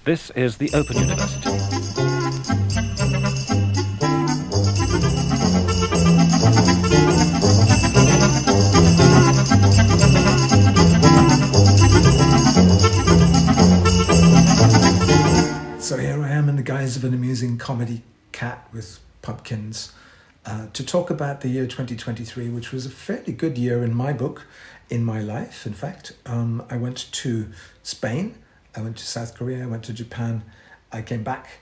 This is the Open University. So here I am in the guise of an amusing comedy cat with pumpkins to talk about the year 2023, which was a fairly good year in my book, in my life. In fact, I went to Spain, I went to South Korea, I went to Japan, I came back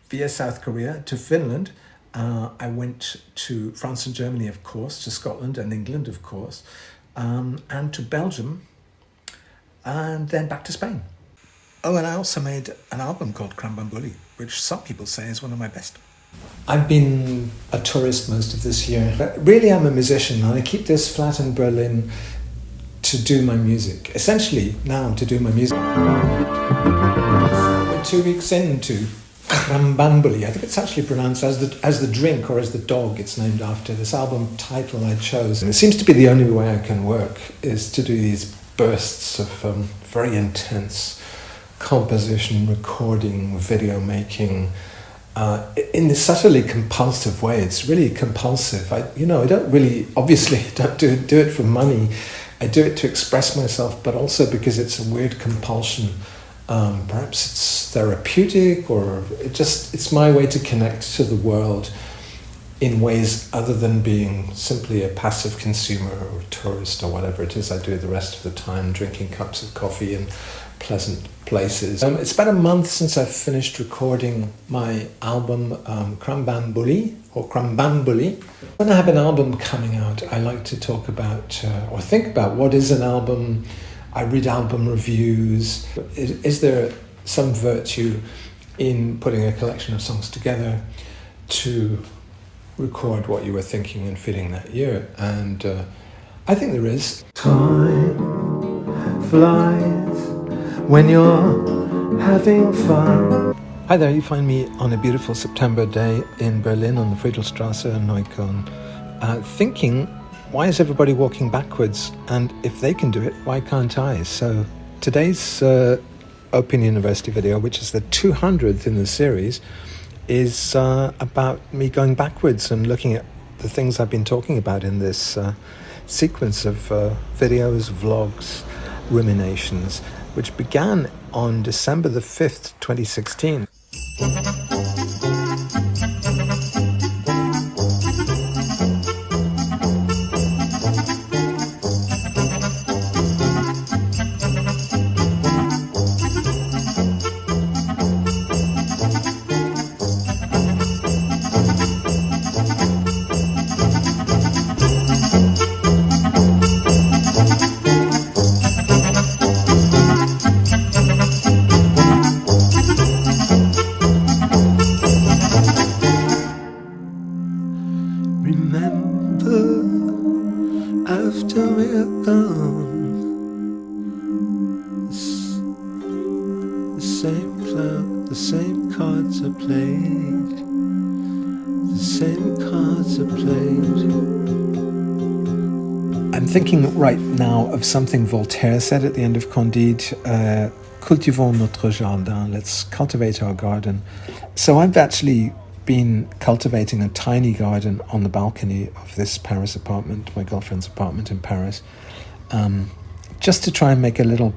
via South Korea to Finland. I went to France and Germany, of course, to Scotland and England, of course, and to Belgium, and then back to Spain. Oh, and I also made an album called Krambambuli, which some people say is one of my best. I've been a tourist most of this year, but really I'm a musician, and I keep this flat in Berlin to do my music. Essentially, now to do my music. We're 2 weeks into Krambambuli. I think it's actually pronounced as the drink or as the dog it's named after. This album title I chose. And it seems to be the only way I can work is to do these bursts of very intense composition, recording, video making, in this subtly compulsive way. It's really compulsive. I don't really, obviously, don't do it for money. I do it to express myself, but also because it's a weird compulsion. Perhaps it's therapeutic, or it's my way to connect to the world in ways other than being simply a passive consumer or tourist or whatever it is I do the rest of the time, drinking cups of coffee in pleasant places. It's about a month since I've finished recording my album Krambambuli. When I have an album coming out, I like to talk about or think about what is an album. I read album reviews. Is there some virtue in putting a collection of songs together to record what you were thinking and feeling that year? And I think there is. Time flies when you're having fun. Hi there, you find me on a beautiful September day in Berlin on the Friedrichstrasse in Neukölln, thinking, why is everybody walking backwards? And if they can do it, why can't I? So today's Open University video, which is the 200th in the series, is about me going backwards and looking at the things I've been talking about in this sequence of videos, vlogs, ruminations, which began on December the 5th, 2016. Remember, after we're gone, the same cards are played. The same cards are played. I'm thinking right now of something Voltaire said at the end of Candide. Cultivons notre jardin. Let's cultivate our garden. So I've actually been cultivating a tiny garden on the balcony of this Paris apartment, my girlfriend's apartment in Paris, just to try and make a little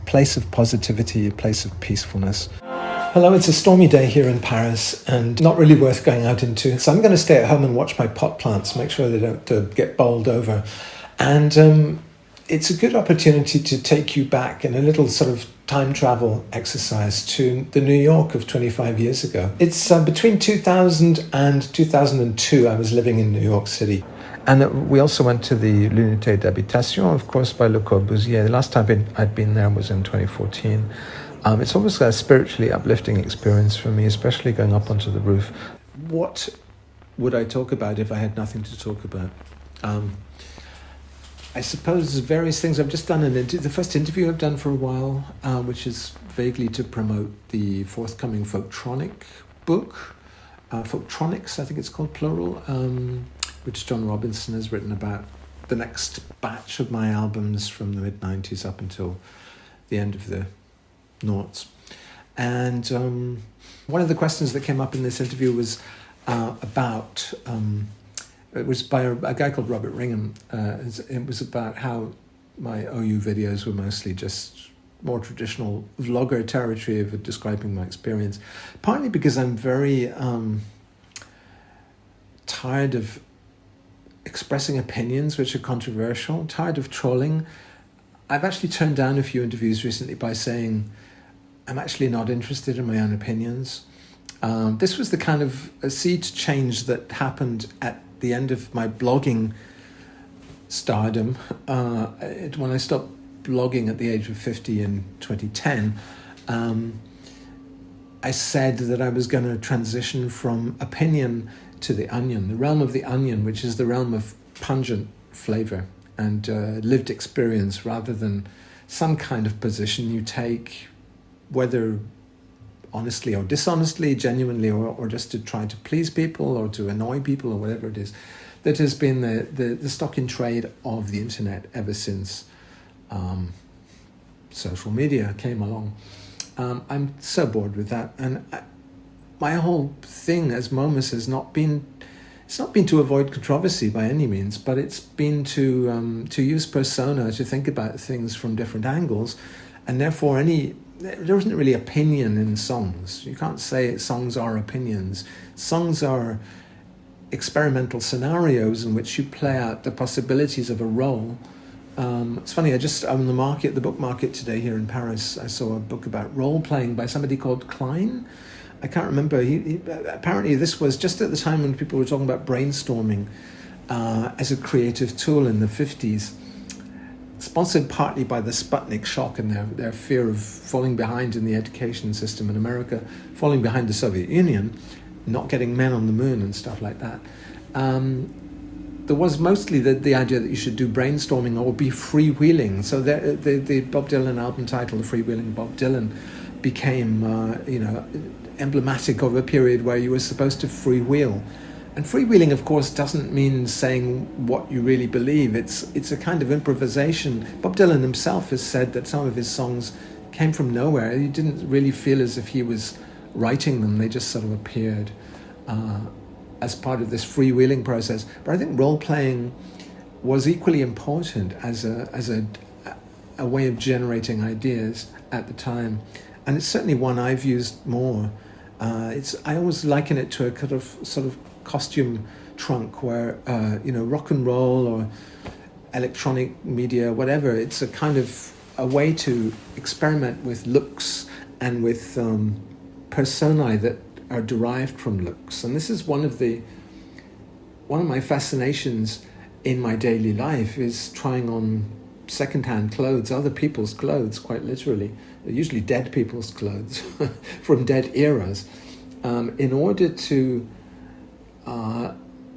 place of positivity, a place of peacefulness. Hello, it's a stormy day here in Paris and not really worth going out into, so I'm going to stay at home and watch my pot plants, make sure they don't get bowled over. And it's a good opportunity to take you back in a little sort of time travel exercise to the New York of 25 years ago. It's between 2000 and 2002, I was living in New York City. And we also went to the L'Unité d'Habitation, of course, by Le Corbusier. The last time I'd been there was in 2014. It's almost a spiritually uplifting experience for me, especially going up onto the roof. What would I talk about if I had nothing to talk about? I suppose there's various things. I've just done the first interview I've done for a while, which is vaguely to promote the forthcoming Folktronic book. Folktronics, I think it's called, plural, which John Robinson has written about the next batch of my albums from the mid-90s up until the end of the noughts. And one of the questions that came up in this interview was about, it was by a guy called Robert Ringham. It was about how my OU videos were mostly just more traditional vlogger territory of describing my experience, partly because I'm very tired of expressing opinions which are controversial, tired of trolling. I've actually turned down a few interviews recently by saying I'm actually not interested in my own opinions. This was the kind of a sea change that happened at the end of my blogging stardom. When I stopped blogging at the age of 50 in 2010, I said that I was going to transition from opinion to the onion, the realm of the onion, which is the realm of pungent flavor and lived experience rather than some kind of position you take, whether honestly or dishonestly, genuinely, or just to try to please people or to annoy people or whatever it is. That has been the stock in trade of the internet ever since social media came along. I'm so bored with that, and my whole thing as Momus has not been to avoid controversy by any means, but it's been to use persona to think about things from different angles, and therefore there isn't really opinion in songs. You can't say songs are opinions. Songs are experimental scenarios in which you play out the possibilities of a role. It's funny, on the book market today here in Paris, I saw a book about role-playing by somebody called Klein. I can't remember. Apparently this was just at the time when people were talking about brainstorming as a creative tool in the 50s, sponsored partly by the Sputnik shock and their fear of falling behind in the education system in America, falling behind the Soviet Union, not getting men on the moon and stuff like that. There was mostly the idea that you should do brainstorming or be freewheeling. So the Bob Dylan album title, The Freewheeling Bob Dylan, became emblematic of a period where you were supposed to freewheel. And freewheeling, of course, doesn't mean saying what you really believe. It's a kind of improvisation. Bob Dylan himself has said that some of his songs came from nowhere. He didn't really feel as if he was writing them. They just sort of appeared as part of this freewheeling process. But I think role-playing was equally important as a way of generating ideas at the time. And it's certainly one I've used more. I always liken it to a kind of sort of costume trunk where rock and roll or electronic media, whatever, it's a kind of a way to experiment with looks and with personae that are derived from looks. And this is one of my fascinations in my daily life, is trying on secondhand clothes, other people's clothes, quite literally, usually dead people's clothes from dead eras, in order to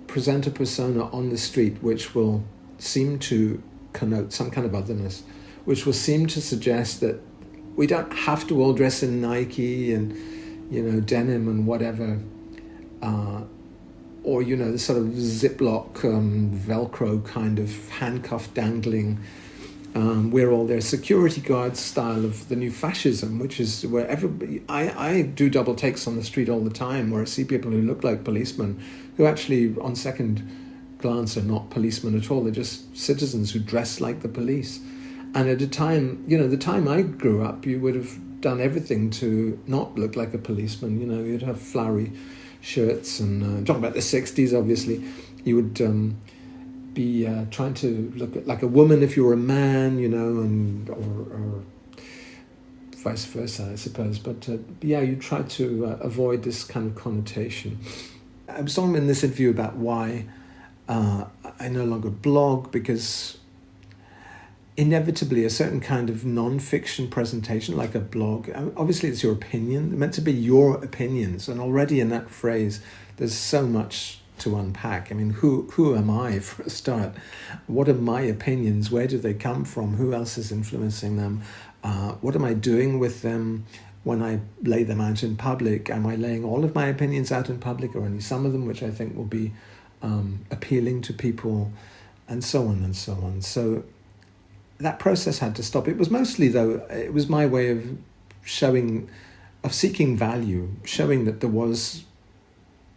present a persona on the street which will seem to connote some kind of otherness, which will seem to suggest that we don't have to all dress in Nike and denim and whatever, or the sort of Ziploc Velcro kind of handcuff dangling, we're all their security guards style of the new fascism, which is where everybody. I do double takes on the street all the time where I see people who look like policemen, who actually on second glance are not policemen at all. They're just citizens who dress like the police. And at a time, the time I grew up, you would have done everything to not look like a policeman. You'd have flowery shirts, and talking about the 60s, obviously, you would be trying to look like a woman if you were a man, and or vice versa, I suppose. But you try to avoid this kind of connotation. I was talking in this interview about why I no longer blog, because inevitably a certain kind of non-fiction presentation, like a blog, obviously it's your opinion, it's meant to be your opinions, and already in that phrase there's so much to unpack. I mean, who am I, for a start? What are my opinions? Where do they come from? Who else is influencing them? What am I doing with them when I lay them out in public? Am I laying all of my opinions out in public, or only some of them, which I think will be appealing to people, and so on and so on. So that process had to stop. It was mostly, though, it was my way of showing of seeking value, showing that there was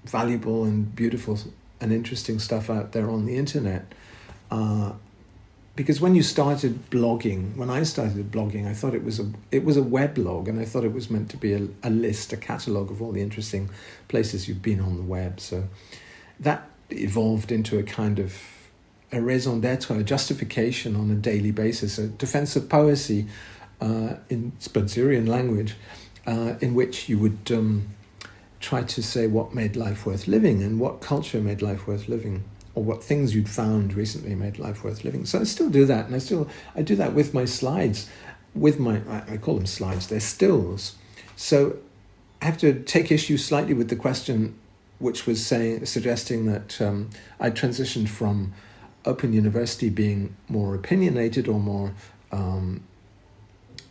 valuable and beautiful and interesting stuff out there on the internet. Because when I started blogging, I thought it was a weblog, and I thought it was meant to be a list, a catalogue of all the interesting places you've been on the web. So that evolved into a kind of a raison d'etre, a justification on a daily basis, a defense of poesy in Spenserian language, in which you would try to say what made life worth living and what culture made life worth living, or what things you'd found recently made life worth living. So I still do that, and I do that with my slides, I call them slides, they're stills. So I have to take issue slightly with the question which was suggesting that I transitioned from Open University being more opinionated or more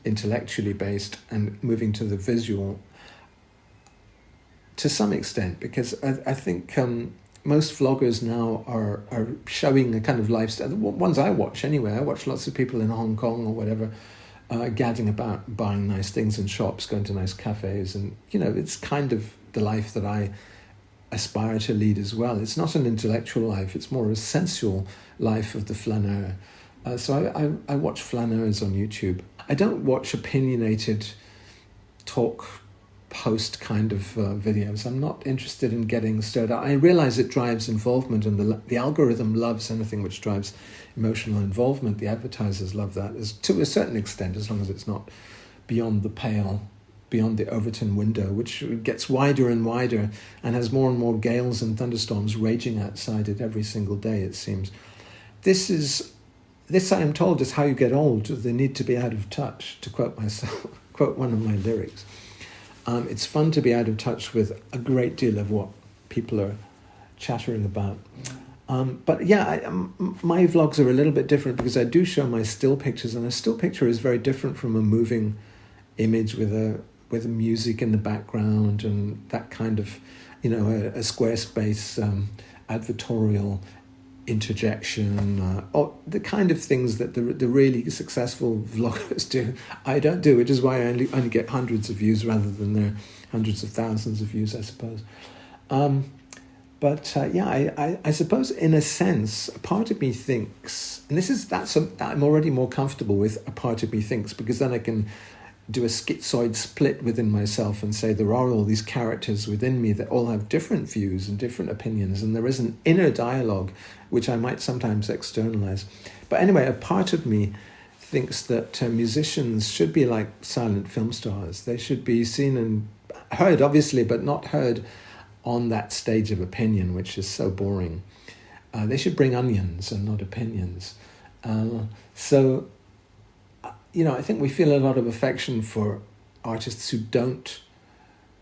intellectually based and moving to the visual to some extent, because I think most vloggers now are showing a kind of lifestyle. The ones I watch anyway, I watch lots of people in Hong Kong or whatever gadding about, buying nice things in shops, going to nice cafes, and it's kind of the life that I aspire to lead as well. It's not an intellectual life, it's more a sensual life of the flaneur. So I watch flaneurs on YouTube. I don't watch opinionated talk post kind of videos. I'm not interested in getting stirred up. I realize it drives involvement, and the algorithm loves anything which drives emotional involvement. The advertisers love that, to a certain extent, as long as it's not beyond the pale, beyond the Overton window, which gets wider and wider and has more and more gales and thunderstorms raging outside it every single day, it seems. This, I am told, is how you get old. The need to be out of touch, to quote one of my lyrics. It's fun to be out of touch with a great deal of what people are chattering about. But yeah, my vlogs are a little bit different because I do show my still pictures, and a still picture is very different from a moving image with music in the background and that kind of, a Squarespace advertorial interjection, or the kind of things that the really successful vloggers do. I don't do, which is why I only get hundreds of views rather than their hundreds of thousands of views, I suppose. I suppose in a sense, a part of me thinks, and I'm already more comfortable with a part of me thinks, because then I can do a schizoid split within myself and say there are all these characters within me that all have different views and different opinions, and there is an inner dialogue which I might sometimes externalize. But anyway, a part of me thinks that musicians should be like silent film stars. They should be seen and heard, obviously, but not heard on that stage of opinion, which is so boring. They should bring onions and not opinions. I think we feel a lot of affection for artists who don't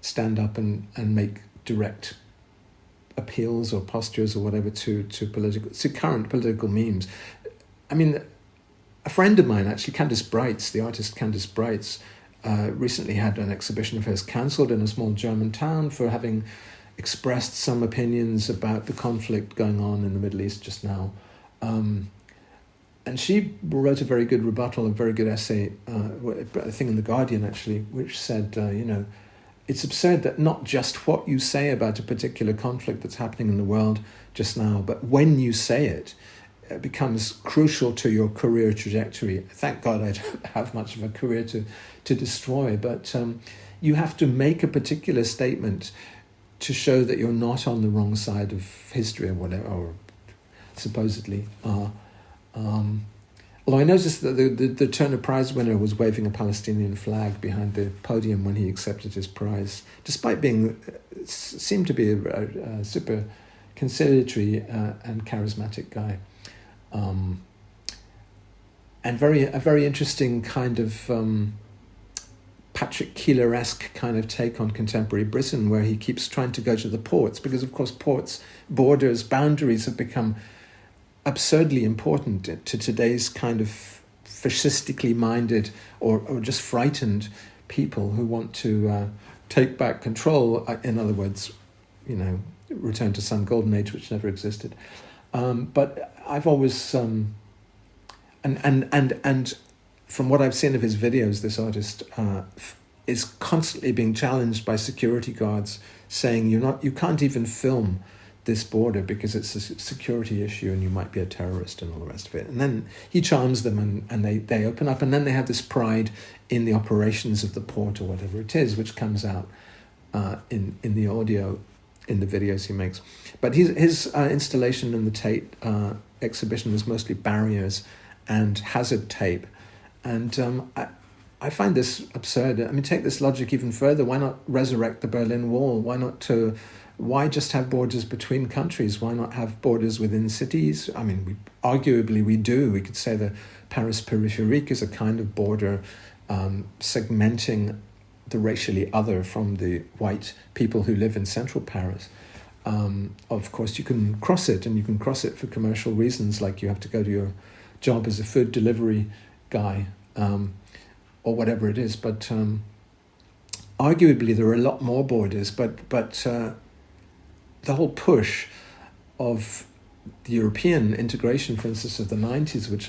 stand up and make direct appeals or postures or whatever to current political memes. I mean, a friend of mine, actually, the artist Candice Breitz, recently had an exhibition of hers cancelled in a small German town for having expressed some opinions about the conflict going on in the Middle East just now. And she wrote a very good rebuttal, a very good essay, I think in The Guardian actually, which said, it's absurd that not just what you say about a particular conflict that's happening in the world just now, but when you say it, it becomes crucial to your career trajectory. Thank God I don't have much of a career to destroy, but you have to make a particular statement to show that you're not on the wrong side of history or whatever, or supposedly are. Although I noticed that the Turner Prize winner was waving a Palestinian flag behind the podium when he accepted his prize, despite seemed to be a super conciliatory and charismatic guy, and a very interesting kind of Patrick Keeler-esque kind of take on contemporary Britain, where he keeps trying to go to the ports, because of course borders, boundaries have become absurdly important to today's kind of fascistically minded or just frightened people who want to take back control. In other words, return to some golden age which never existed. But I've always and from what I've seen of his videos, this artist is constantly being challenged by security guards saying you can't even film this border because it's a security issue and you might be a terrorist and all the rest of it. And then he charms them and they open up, and then they have this pride in the operations of the port or whatever it is, which comes out in the audio, in the videos he makes. But his installation in the Tate exhibition was mostly barriers and hazard tape. And I find this absurd. I mean, take this logic even further. Why not resurrect the Berlin Wall? Why just have borders between countries? Why not have borders within cities? I mean, arguably we do. We could say the Paris Périphérique is a kind of border segmenting the racially other from the white people who live in central Paris. Of course, you can cross it, and you can cross it for commercial reasons, like you have to go to your job as a food delivery guy or whatever it is. But arguably there are a lot more borders, but the whole push of the European integration, for instance, of the 90s, which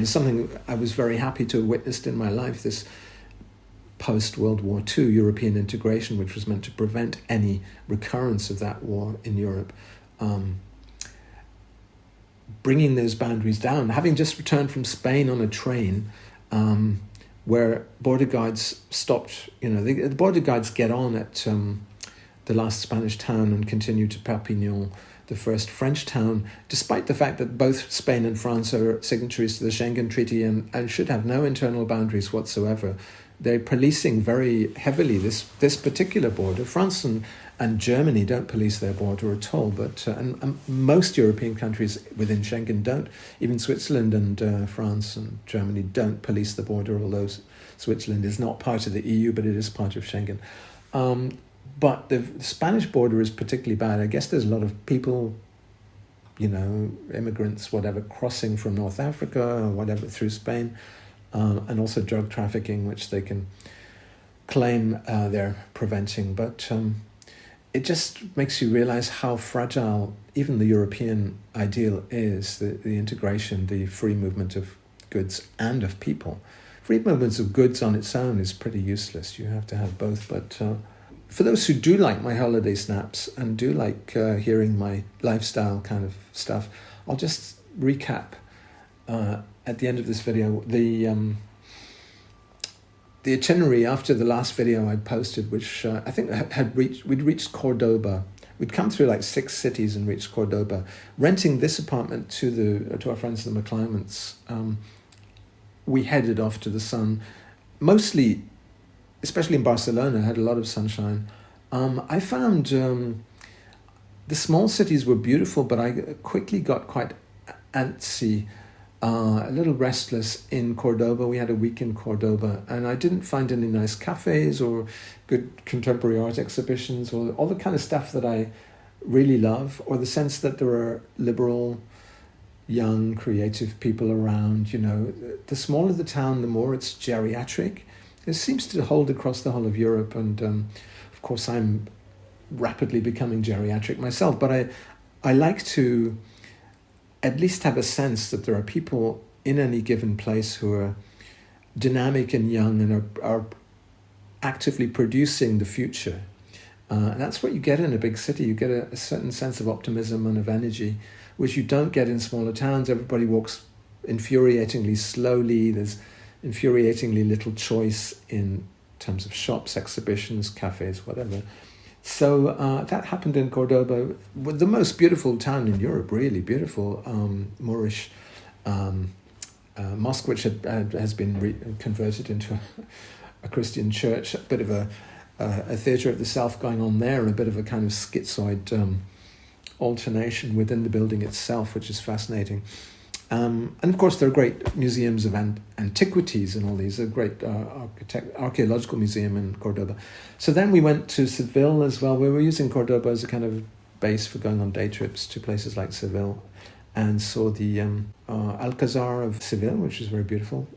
something I was very happy to have witnessed in my life, this post-World War II European integration, which was meant to prevent any recurrence of that war in Europe, bringing those boundaries down. Having just returned from Spain on a train, where border guards stopped, the border guards get on at the last Spanish town and continue to Perpignan, the first French town, despite the fact that both Spain and France are signatories to the Schengen Treaty and should have no internal boundaries whatsoever. They're policing very heavily this particular border. France and Germany don't police their border at all, but and most European countries within Schengen don't. Even Switzerland and France and Germany don't police the border, although Switzerland is not part of the EU, but it is part of Schengen. But the Spanish border is particularly bad. I guess there's a lot of people, immigrants, whatever, crossing from North Africa or whatever through Spain, and also drug trafficking, which they can claim they're preventing. But it just makes you realize how fragile even the European ideal is, the integration, the free movement of goods and of people. Free movements of goods on its own is pretty useless. You have to have both, but for those who do like my holiday snaps and do like hearing my lifestyle kind of stuff, I'll just recap at the end of this video the itinerary after the last video I posted, which I think we'd reached Cordoba. We'd come through like 6 cities and reached Cordoba, renting this apartment to our friends the McCliments. We headed off to the sun, mostly, especially in Barcelona, had a lot of sunshine. I found the small cities were beautiful, but I quickly got quite antsy, a little restless in Cordoba. We had a week in Cordoba, and I didn't find any nice cafes or good contemporary art exhibitions or all the kind of stuff that I really love, or the sense that there are liberal, young, creative people around. The smaller the town, the more it's geriatric. It seems to hold across the whole of Europe, and of course I'm rapidly becoming geriatric myself, but I like to at least have a sense that there are people in any given place who are dynamic and young and are actively producing the future. And that's what you get in a big city. You get a certain sense of optimism and of energy, which you don't get in smaller towns. Everybody walks infuriatingly slowly. There's infuriatingly little choice in terms of shops, exhibitions, cafes, whatever. So that happened in Cordoba, the most beautiful town in Europe, really beautiful, Moorish mosque, which has been converted into a Christian church, a bit of a theatre of the South going on there, a bit of a kind of schizoid alternation within the building itself, which is fascinating. And of course, there are great museums of antiquities and all these. A great archaeological museum in Cordoba. So then we went to Seville as well. We were using Cordoba as a kind of base for going on day trips to places like Seville, and saw the Alcazar of Seville, which is very beautiful.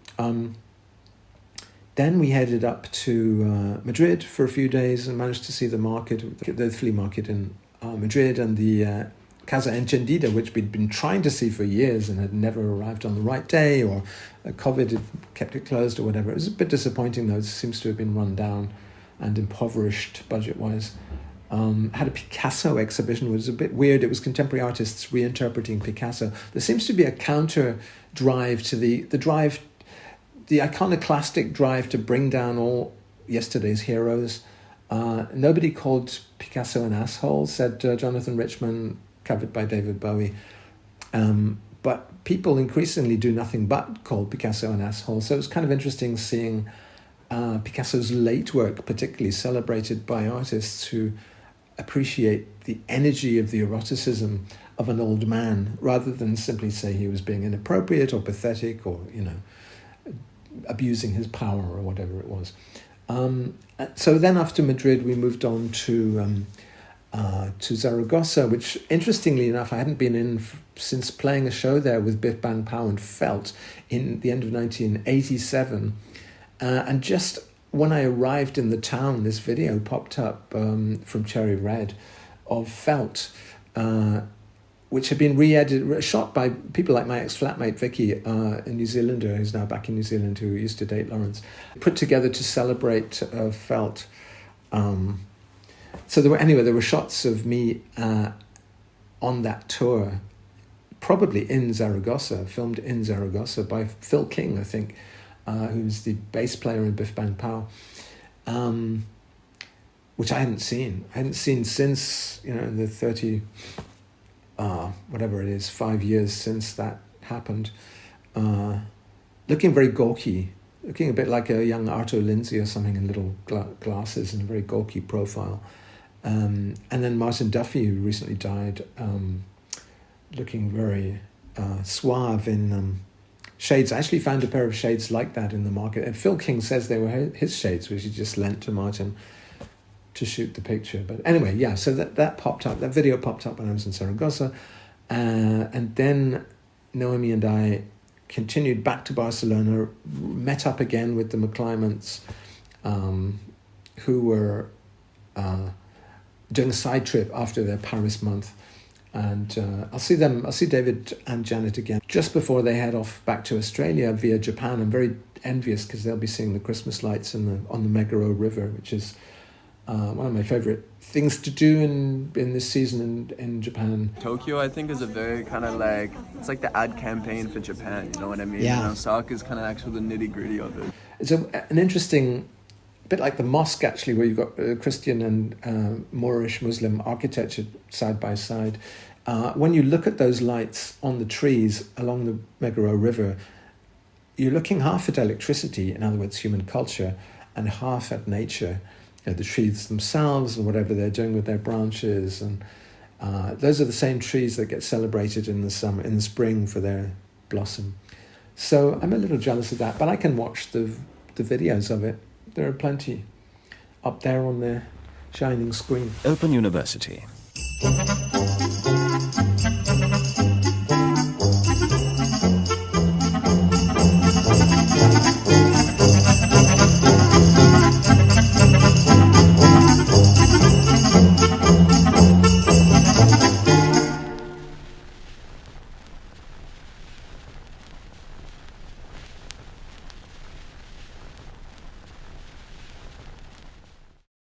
Then we headed up to Madrid for a few days and managed to see the market, the flea market in Madrid, and the Casa Encendida, which we'd been trying to see for years and had never arrived on the right day, or COVID had kept it closed or whatever. It was a bit disappointing, though. It seems to have been run down and impoverished budget-wise. Had a Picasso exhibition, which was a bit weird. It was contemporary artists reinterpreting Picasso. There seems to be a counter drive to the iconoclastic drive to bring down all yesterday's heroes. Nobody called Picasso an asshole, said Jonathan Richman, covered by David Bowie. But people increasingly do nothing but call Picasso an asshole. So it was kind of interesting seeing Picasso's late work particularly celebrated by artists who appreciate the energy of the eroticism of an old man, rather than simply say he was being inappropriate or pathetic or, abusing his power or whatever it was. So then after Madrid, we moved on to Zaragoza, which, interestingly enough, I hadn't been in since playing a show there with Biff Bang Pow and Felt in the end of 1987. And just when I arrived in the town, this video popped up from Cherry Red of Felt, which had been shot by people like my ex-flatmate Vicky, a New Zealander who's now back in New Zealand, who used to date Lawrence, put together to celebrate Felt. So there were shots of me on that tour, probably in Zaragoza, filmed in Zaragoza by Phil King, I think, who's the bass player in Biff Bang Pow, which I hadn't seen. I hadn't seen since, the 30, whatever it is, 5 years since that happened. Looking very gawky, looking a bit like a young Arto Lindsay or something in little glasses and a very gawky profile. And then Martin Duffy, who recently died, looking very suave in shades. I actually found a pair of shades like that in the market. And Phil King says they were his shades, which he just lent to Martin to shoot the picture. But anyway, yeah, so that popped up. That video popped up when I was in Zaragoza. And then Noemi and I continued back to Barcelona, met up again with the McClyments, who were doing a side trip after their Paris month. And I'll see David and Janet again just before they head off back to Australia via Japan. I'm very envious because they'll be seeing the Christmas lights on the Meguro River, which is one of my favourite things to do in this season in Japan. Tokyo, I think, is a very kind of it's like the ad campaign for Japan, you know what I mean? Yeah. And Osaka is kind of actually the nitty-gritty of it. It's an interesting, bit like the mosque actually, where you've got Christian and Moorish Muslim architecture side by side. When you look at those lights on the trees along the Meguro River, you're looking half at electricity, in other words, human culture, and half at nature, the trees themselves and whatever they're doing with their branches. And those are the same trees that get celebrated in the spring for their blossom. So I'm a little jealous of that, but I can watch the videos of it. There are plenty up there on the shining screen. Open University.